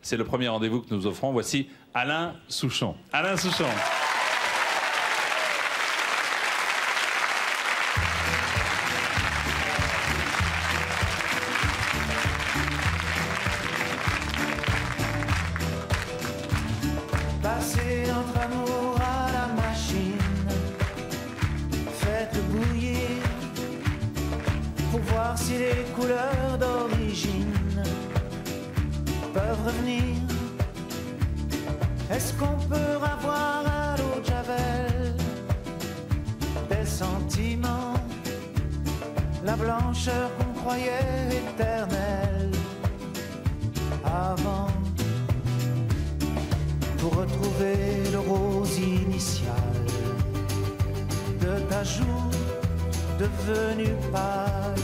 C'est le premier rendez-vous que nous offrons. Voici Alain Souchon. Alain Souchon. Passez notre amour à la machine, faites-le bouillir pour voir si les couleurs d'origine peuvent revenir. Est-ce qu'on peut avoir à l'eau de Javel des sentiments, la blancheur qu'on croyait éternelle avant, pour retrouver le rose initial de ta joue devenue pâle,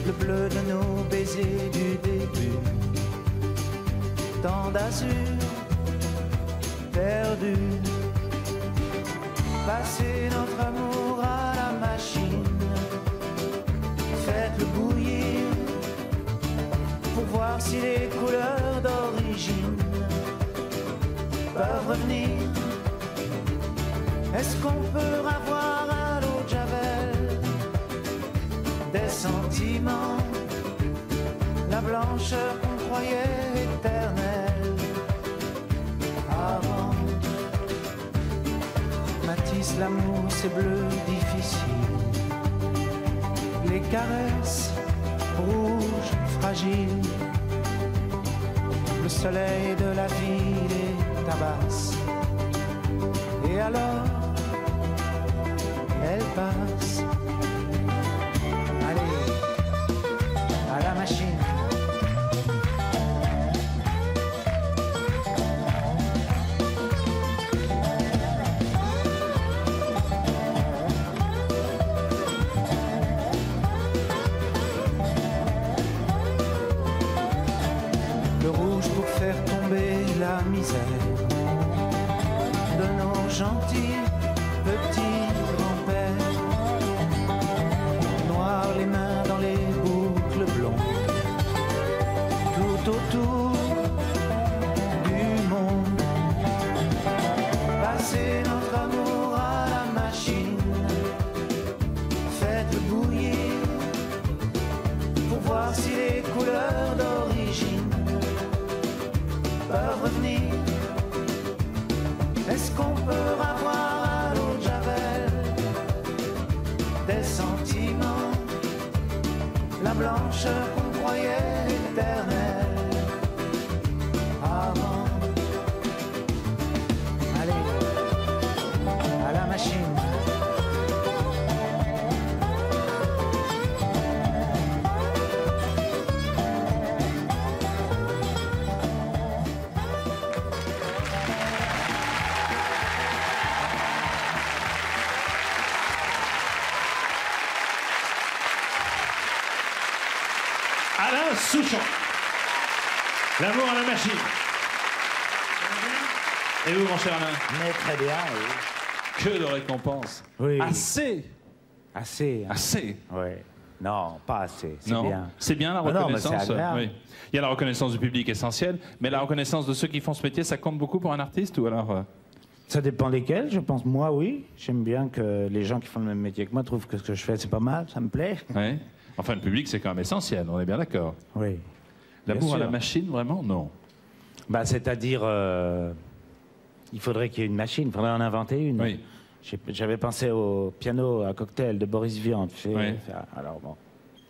le bleu de nos baisers du début, tant d'azur perdu. Passez notre amour à la machine, faites-le bouillir pour voir si les couleurs d'origine peuvent revenir. Est-ce qu'on peut avoir à l'eau de Javel des sentiments, la blancheur qu'on croyait éternelle avant? Matisse, l'amour c'est bleu difficile, les caresses rouges fragiles, le soleil de la ville est tabasse, et alors elle passe. Allez, à la machine. Le rouge pour faire tomber la misère de nos gentils petits grands-pères, noir les mains dans les boucles blondes, tout autour du monde. Passez notre amour à la machine, faites-le bouillir pour voir si les couleurs d'origine peuvent revenir. Est-ce qu'on peut avoir à l'eau de Javel des sentiments, la blancheur qu'on croyait éternelle avant? Allez, à la machine. Alain Souchon. L'amour à la machine. Et vous, mon cher Alain? Mais très bien, oui. Que de récompenses. Oui. Assez. Assez. Hein. Assez. Oui. Non, pas assez. C'est Non. bien. C'est bien la Ah non, mais reconnaissance. c'est agréable. Oui. Il y a la reconnaissance du public essentielle, mais la reconnaissance de ceux qui font ce métier, ça compte beaucoup pour un artiste ou alors Ça dépend desquels, je pense. Moi, oui. J'aime bien que les gens qui font le même métier que moi trouvent que ce que je fais, c'est pas mal, ça me plaît. ouais. Enfin, le public, c'est quand même essentiel, on est bien d'accord. Oui. L'amour à sûr. la machine, vraiment, non. Bah, c'est-à-dire, il faudrait qu'il y ait une machine, il faudrait en inventer une. Oui. J'avais pensé au piano à cocktail de Boris Vian. Tu sais, Oui. alors bon,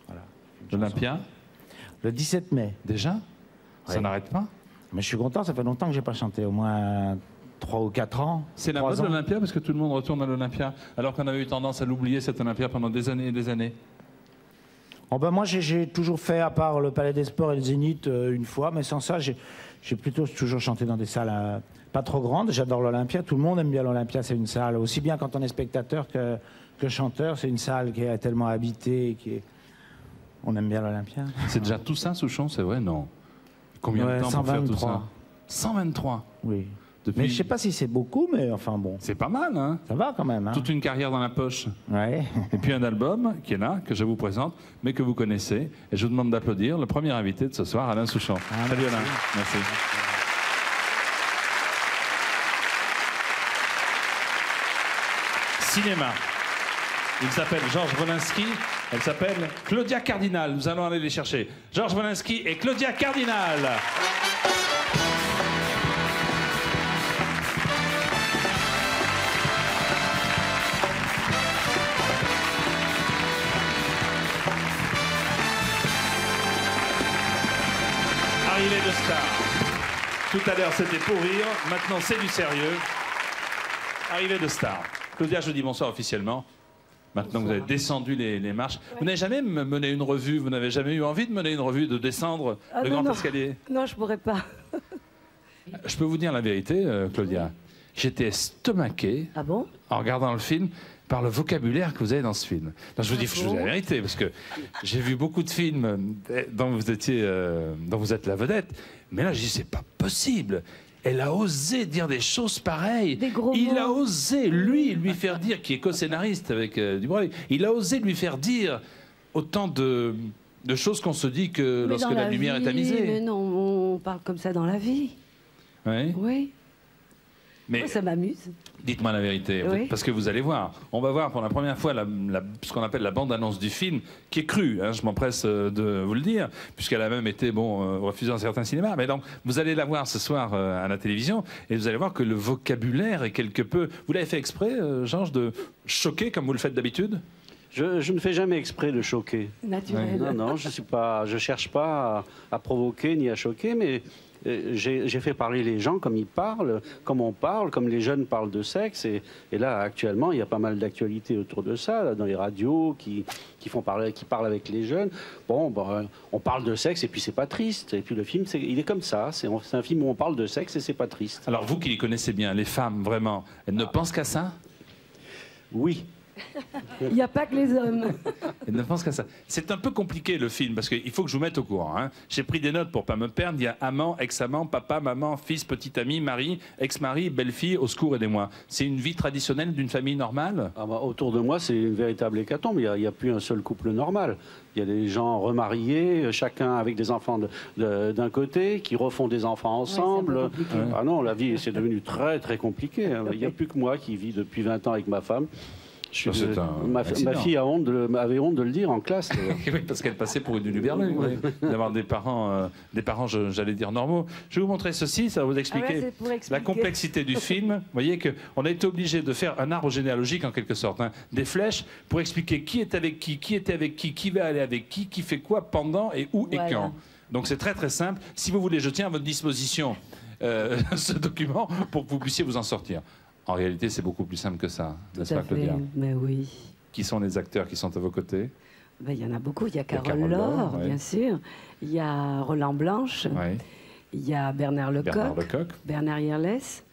voilà. L'Olympia, Le 17 mai. déjà? Ça Oui. n'arrête pas? Mais je suis content, ça fait longtemps que j'ai pas chanté, au moins 3 ou 4 ans. C'est la 3 mode ans. l'Olympia parce que tout le monde retourne à l'Olympia, alors qu'on avait eu tendance à l'oublier, cet Olympia, pendant des années et des années. Oh ben moi, j'ai toujours fait, à part le Palais des Sports et le Zénith, une fois, mais sans ça, j'ai plutôt toujours chanté dans des salles pas trop grandes. J'adore l'Olympia, tout le monde aime bien l'Olympia, c'est une salle, aussi bien quand on est spectateur que chanteur, c'est une salle qui est tellement habitée, on aime bien l'Olympia. C'est déjà tout ça, Souchon, c'est vrai? Non. Combien Ouais, de temps pour faire tout 123. ça? 123. Oui. Depuis... Mais je sais pas si c'est beaucoup, mais enfin bon. C'est pas mal, hein? Ça va quand même. Hein. Toute une carrière dans la poche. Ouais. Et puis un album qui est là, que je vous présente, mais que vous connaissez. Et je vous demande d'applaudir le premier invité de ce soir, Alain Souchon. Salut Alain. Merci. Cinéma. Il s'appelle Georges Wolinski. Elle s'appelle Claudia Cardinal. Nous allons aller les chercher. Georges Wolinski et Claudia Cardinal. Arrivée de star. Tout à l'heure, c'était pour rire. Maintenant, c'est du sérieux. Arrivée de star. Claudia, je dis bonsoir officiellement. Maintenant que vous avez descendu les marches. Ouais. Vous n'avez jamais mené une revue, vous n'avez jamais eu envie de mener une revue, de descendre le grand escalier? Non, je pourrais pas. Je peux vous dire la vérité, Claudia. J'étais estomaqué en regardant le film par le vocabulaire que vous avez dans ce film. Non, je vous dis la vérité, parce que j'ai vu beaucoup de films dont vous êtes la vedette, mais là, je dis, c'est pas possible. Elle a osé dire des choses pareilles. Il a osé, lui faire dire, qui est co-scénariste avec Dubreuil, il a osé lui faire dire autant de choses qu'on se dit que lorsque la lumière est tamisée. Mais non, on parle comme ça dans la vie. Oui. Oui. Mais moi, ça m'amuse. Dites-moi la vérité, oui. Parce que vous allez voir. On va voir pour la première fois ce qu'on appelle la bande-annonce du film, qui est crue, hein, je m'empresse de vous le dire, puisqu'elle a même été refusée dans certains cinémas. Mais donc, vous allez la voir ce soir à la télévision, et vous allez voir que le vocabulaire est quelque peu... Vous l'avez fait exprès, Georges, de choquer comme vous le faites d'habitude? Je ne fais jamais exprès de choquer. Naturel. Non, je cherche pas à provoquer ni à choquer, mais... J'ai fait parler les gens comme ils parlent, comme on parle, comme les jeunes parlent de sexe. Et là, actuellement, il y a pas mal d'actualités autour de ça, là, dans les radios qui parlent avec les jeunes. Bon, on parle de sexe et puis c'est pas triste. Et puis le film, il est comme ça. C'est un film où on parle de sexe et c'est pas triste. Alors vous qui les connaissez bien, les femmes, vraiment, elles ne pensent qu'à ça? Oui. Il n'y a pas que les hommes. Elles ne pensent qu'à ça. C'est un peu compliqué le film, parce qu'il faut que je vous mette au courant. Hein. J'ai pris des notes pour ne pas me perdre. Il y a amant, ex-amant, papa, maman, fils, petit ami, mari, ex-mari, belle-fille, au secours, aidez-moi. C'est une vie traditionnelle d'une famille normale? Autour de moi, c'est une véritable hécatombe. Il n'y a plus un seul couple normal. Il y a des gens remariés, chacun avec des enfants d'un côté, qui refont des enfants ensemble. Ouais, ah non, la vie, c'est devenu très, très compliqué. Il n'y a plus que moi qui vis depuis 20 ans avec ma femme. Ma fille avait honte de le dire en classe. Oui, parce qu'elle passait pour une Luberlu, d'avoir des parents, j'allais dire normaux. Je vais vous montrer ceci, ça va vous expliquer la complexité du film. Vous voyez qu'on a été obligé de faire un arbre généalogique en quelque sorte, hein, des flèches pour expliquer qui est avec qui était avec qui va aller avec qui fait quoi pendant et où et quand. Donc c'est très très simple. Si vous voulez, je tiens à votre disposition ce document pour que vous puissiez vous en sortir. En réalité, c'est beaucoup plus simple que ça, n'est-ce pas, Claudia? Mais oui. Qui sont les acteurs qui sont à vos côtés? Il y en a beaucoup. Il y a Carole Laure, bien sûr. Il y a Roland Blanche. Il y a Bernard Lecoq. Bernard Yerlès.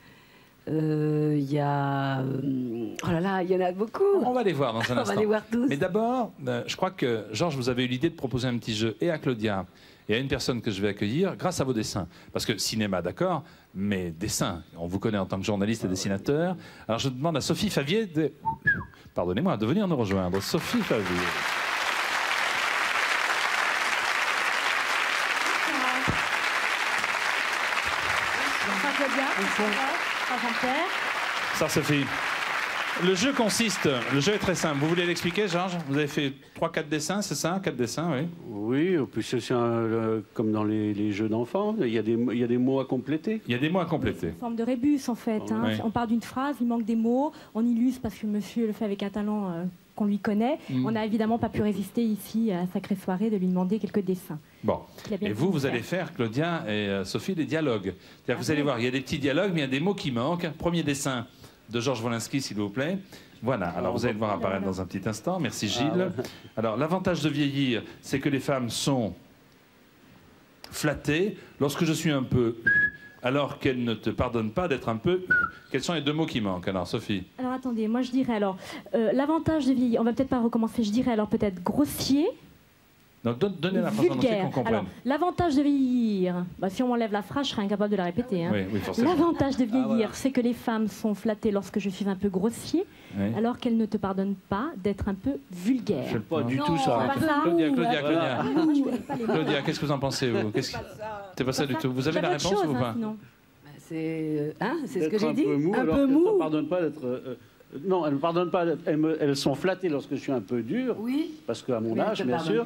Il y a... Oh là là, il y en a beaucoup. On va les voir dans un instant. On va les voir tous. Mais d'abord, je crois que, Georges, vous avez eu l'idée de proposer un petit jeu et à Claudia et à une personne que je vais accueillir grâce à vos dessins. Parce que cinéma, d'accord, mais dessins, on vous connaît en tant que journaliste et dessinateur. Alors je demande à Sophie Favier pardonnez-moi, de venir nous rejoindre. Sophie Favier. Bonsoir Claudia. Bonsoir Jean-Pierre. Ça, Sophie. Le jeu est très simple. Vous voulez l'expliquer, Georges? Vous avez fait 3-4 dessins, c'est ça? 4 dessins, oui. Oui, puis c'est comme dans les jeux d'enfants, il y a des mots à compléter. Il y a des mots à compléter. C'est une forme de rébus, en fait. Hein. Oui. On part d'une phrase, il manque des mots, on illustre parce que monsieur le fait avec un talent qu'on lui connaît. On n'a évidemment pas pu résister ici à la sacrée soirée de lui demander quelques dessins. Bon. Et vous allez faire, Claudia et Sophie, des dialogues. Vous allez voir, il y a des petits dialogues, mais il y a des mots qui manquent. Premier dessin de Georges Wolinski, s'il vous plaît. Voilà, alors vous allez le voir apparaître dans un petit instant. Merci Gilles. Alors l'avantage de vieillir, c'est que les femmes sont flattées. Lorsque je suis un peu... alors qu'elles ne te pardonnent pas d'être un peu... Quels sont les deux mots qui manquent? Alors Sophie. Alors attendez, moi je dirais alors... l'avantage de vieillir, on va peut-être pas recommencer, je dirais alors peut-être grossier. Donc donnez la phrase en entier qu'on comprenne. Alors, l'avantage de vieillir, si on m'enlève la phrase, je serais incapable de la répéter. Hein. Oui, forcément. L'avantage de vieillir, c'est que les femmes sont flattées lorsque je suis un peu grossier, alors qu'elles ne te pardonnent pas d'être un peu vulgaire. Je ne sais pas du tout ça. Claudia, qu'est-ce que vous en pensez, vous? C'est pas ça du tout. Vous avez la réponse ou pas? C'est ce que j'ai dit. Un peu mou. Elles ne pardonnent pas d'être... non, elles ne pardonnent pas. Elles sont flattées lorsque je suis un peu dur. Oui. Parce qu'à mon âge, bien sûr.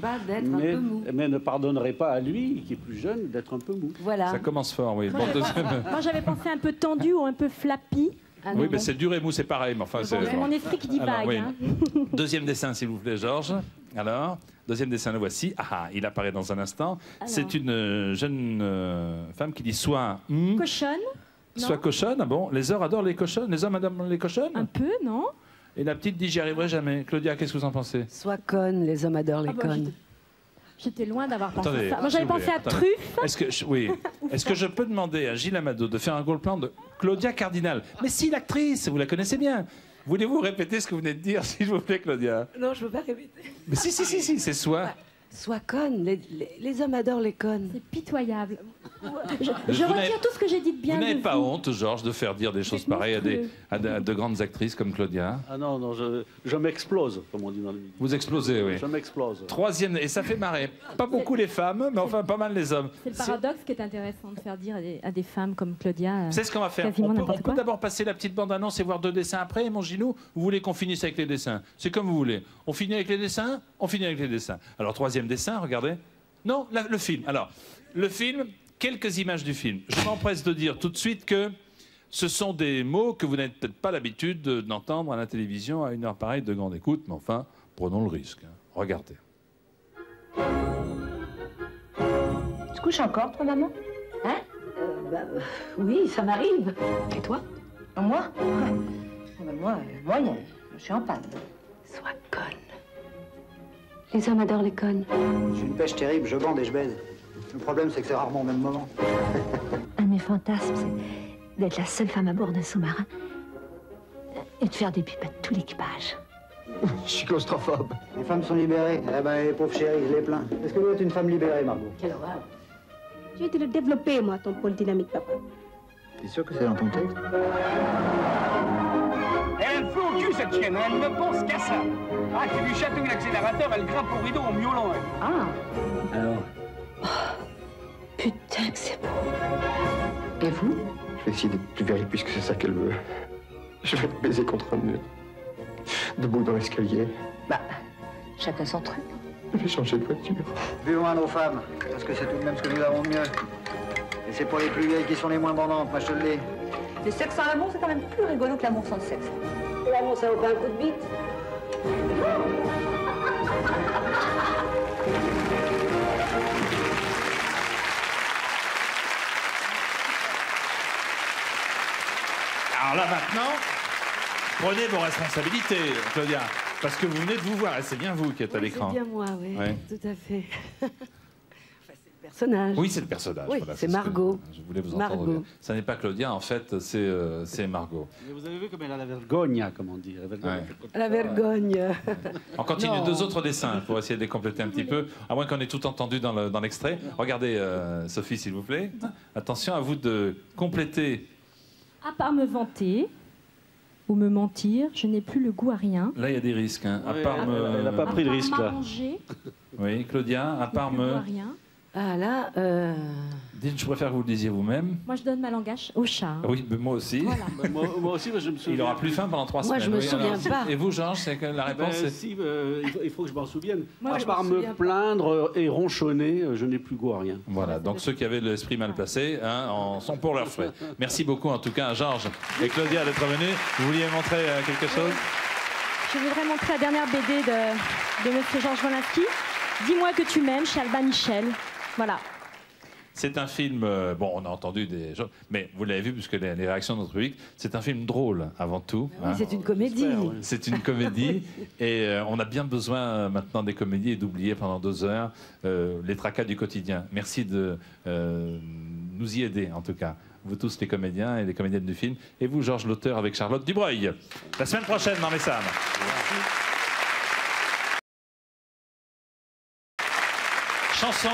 Mais elles ne pardonneraient pas à lui, qui est plus jeune, d'être un peu mou. Voilà. Ça commence fort, oui. Moi, j'avais pensé un peu tendu ou un peu flappy. Oui, mais c'est dur et mou, c'est pareil. Mais enfin, c'est mon esprit qui divague. Alors, oui. Deuxième dessin, s'il vous plaît, Georges. Alors, deuxième dessin, le voici. Ah, il apparaît dans un instant. C'est une jeune femme qui dit soit... cochonne. Soit cochonne, bon. Les hommes adorent les cochonnes. Les hommes adorent les cochonnes. Un peu, non? Et la petite dit, j'y arriverai jamais. Claudia, qu'est-ce que vous en pensez? Soit conne, les hommes adorent les connes. J'étais loin d'avoir pensé à ça. Moi, j'avais pensé à truffe. Est-ce que je peux demander à Gilles Amado de faire un goal plan de Claudia Cardinal? Mais si, l'actrice, vous la connaissez bien. Voulez-vous répéter ce que vous venez de dire, s'il vous plaît, Claudia? Non, je ne veux pas répéter. Mais si, c'est soit... Soit conne, les hommes adorent les connes. C'est pitoyable. Je retire tout ce que j'ai dit de bien. Vous n'avez pas honte, Georges, de faire dire des choses pareilles à de grandes actrices comme Claudia? Ah non, je m'explose, comme on dit dans le milieu. Vous explosez, oui. Je m'explose. Troisième, et ça fait marrer. Pas beaucoup les femmes, mais enfin pas mal les hommes. C'est le paradoxe qui est intéressant de faire dire à des femmes comme Claudia. C'est ce qu'on va faire. On peut d'abord passer la petite bande-annonce et voir 2 dessins après, mon Gilou. Vous voulez qu'on finisse avec les dessins? C'est comme vous voulez. On finit avec les dessins? On finit avec les dessins. Alors, troisième dessin, regardez. Non, le film. Alors, le film, quelques images du film. Je m'empresse de dire tout de suite que ce sont des mots que vous n'avez peut-être pas l'habitude d'entendre à la télévision à une heure pareille de grande écoute, mais enfin, prenons le risque. Regardez. Tu couches encore, toi, maman? Hein? Oui, ça m'arrive. Et toi? Moi? Moi, je suis en panne. Sois conne. Les hommes adorent les connes. Je suis une pêche terrible, je bande et je baise. Le problème, c'est que c'est rarement au même moment. Un de mes fantasmes, c'est d'être la seule femme à bord d'un sous-marin et de faire des pipes à tout l'équipage. Je suis claustrophobe. Les femmes sont libérées. Eh ben, les pauvres chéris, je les plains. Est-ce que vous êtes une femme libérée, Margot? Quelle horreur. J'ai été le développer, moi, ton pôle dynamique, papa. T'es sûr que c'est dans ton texte? Elle a le feu au cul, cette chienne. Elle ne pense qu'à ça. Ah, tu lui chatouilles l'accélérateur, elle grimpe au rideau en miaulant. Elle. Ah. Alors? Oh, putain que c'est beau. Et vous? Je vais essayer d'être plus viril puisque c'est ça qu'elle veut. Je vais te baiser contre un mur. Debout dans l'escalier. Bah, chacun son truc. Je vais changer de voiture. Buvons à nos femmes, parce que c'est tout de même ce que nous avons de mieux. Et c'est pour les plus vieilles qui sont les moins bandantes, moi je te le dis. Le sexe sans l'amour, c'est quand même plus rigolo que l'amour sans le sexe. L'amour, ça vaut pas un coup de bite. Alors là, maintenant, prenez vos responsabilités, Claudia. Parce que vous venez de vous voir, c'est bien vous qui êtes à l'écran. C'est bien moi, oui, tout à fait. Personnage. Oui, c'est le personnage. Oui, voilà, c'est Margot. Je voulais vous entendre dire. Ça n'est pas Claudia, en fait, c'est Margot. Mais vous avez vu comme elle a la vergogne, comme on dit. La vergogne. On continue 2 autres dessins pour essayer de les compléter un petit peu, à moins qu'on ait tout entendu dans l'extrait. Regardez, Sophie, s'il vous plaît. Attention, à vous de compléter. À part me vanter ou me mentir, je n'ai plus le goût à rien. Là, il y a des risques. Hein. Elle n'a pas pris de risque, là. Oui, Claudia, à part me... Ah là, Dites, je préfère que vous le disiez vous-même. Moi, je donne ma langue au chat. Oui, mais moi aussi. Voilà. moi aussi, je me souviens. Il aura plus faim pendant 3 semaines. Moi, je me souviens pas. Et vous, Georges, c'est que la réponse si, il faut que je m'en souvienne. Moi, à part me plaindre et ronchonner, je n'ai plus goût à rien. Voilà, donc ceux qui avaient l'esprit mal placé en sont pour leurs frais. Merci beaucoup, en tout cas, à Georges et Claudia d'être venus. Vous vouliez montrer quelque chose? Je voudrais montrer la dernière BD de M. Georges Wolinski. Dis-moi que tu m'aimes, chez Albin Michel. Voilà. C'est un film, bon, on a entendu des choses, mais vous l'avez vu, puisque les réactions de notre public, c'est un film drôle, avant tout. Oui, c'est une comédie. C'est une comédie, et on a bien besoin maintenant des comédies et d'oublier pendant 2 heures les tracas du quotidien. Merci de nous y aider, en tout cas. Vous tous, les comédiens et les comédiennes du film, et vous, Georges, l'auteur, avec Charlotte Dubreuil. La semaine prochaine dans Messam. Chanson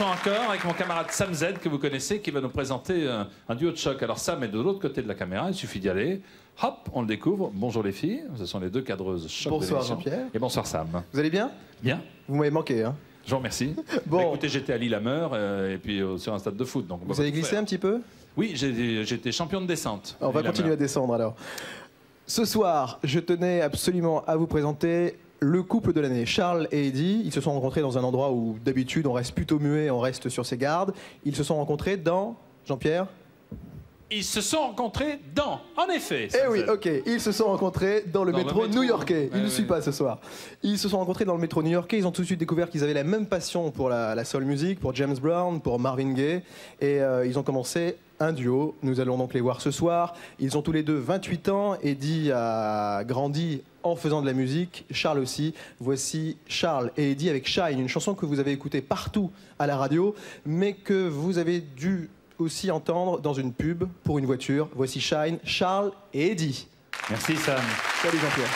encore avec mon camarade Sam Z que vous connaissez qui va nous présenter un duo de choc. Alors Sam est de l'autre côté de la caméra, il suffit d'y aller. Hop, on le découvre. Bonjour les filles, ce sont les deux cadreuses choc. Bonsoir Jean-Pierre. Et bonsoir Sam. Vous allez bien? Bien. Vous m'avez manqué, hein? Je vous remercie. Bon. Bah, écoutez, j'étais à Lillehammer et puis sur un stade de foot. Donc vous avez glissé un petit peu? Oui, j'étais champion de descente. On va continuer à descendre alors. Ce soir, je tenais absolument à vous présenter le couple de l'année, Charles et Eddie. Ils se sont rencontrés dans un endroit où d'habitude on reste plutôt muet, on reste sur ses gardes. Ils se sont rencontrés dans... Jean-Pierre? Ils se sont rencontrés dans, en effet. Eh oui, ok. Ils se sont rencontrés dans le métro new-yorkais. Il ne suit pas ce soir. Ils se sont rencontrés dans le métro new-yorkais. Ils ont tout de suite découvert qu'ils avaient la même passion pour la soul music, pour James Brown, pour Marvin Gaye. Et ils ont commencé un duo. Nous allons donc les voir ce soir. Ils ont tous les deux 28 ans. Eddie a grandi en faisant de la musique. Charles aussi. Voici Charles et Eddie avec Shine, une chanson que vous avez écoutée partout à la radio, mais que vous avez dû aussi entendre dans une pub pour une voiture. Voici Shine, Charles et Eddie. Merci Sam. Salut Jean-Pierre.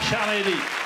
Charlie.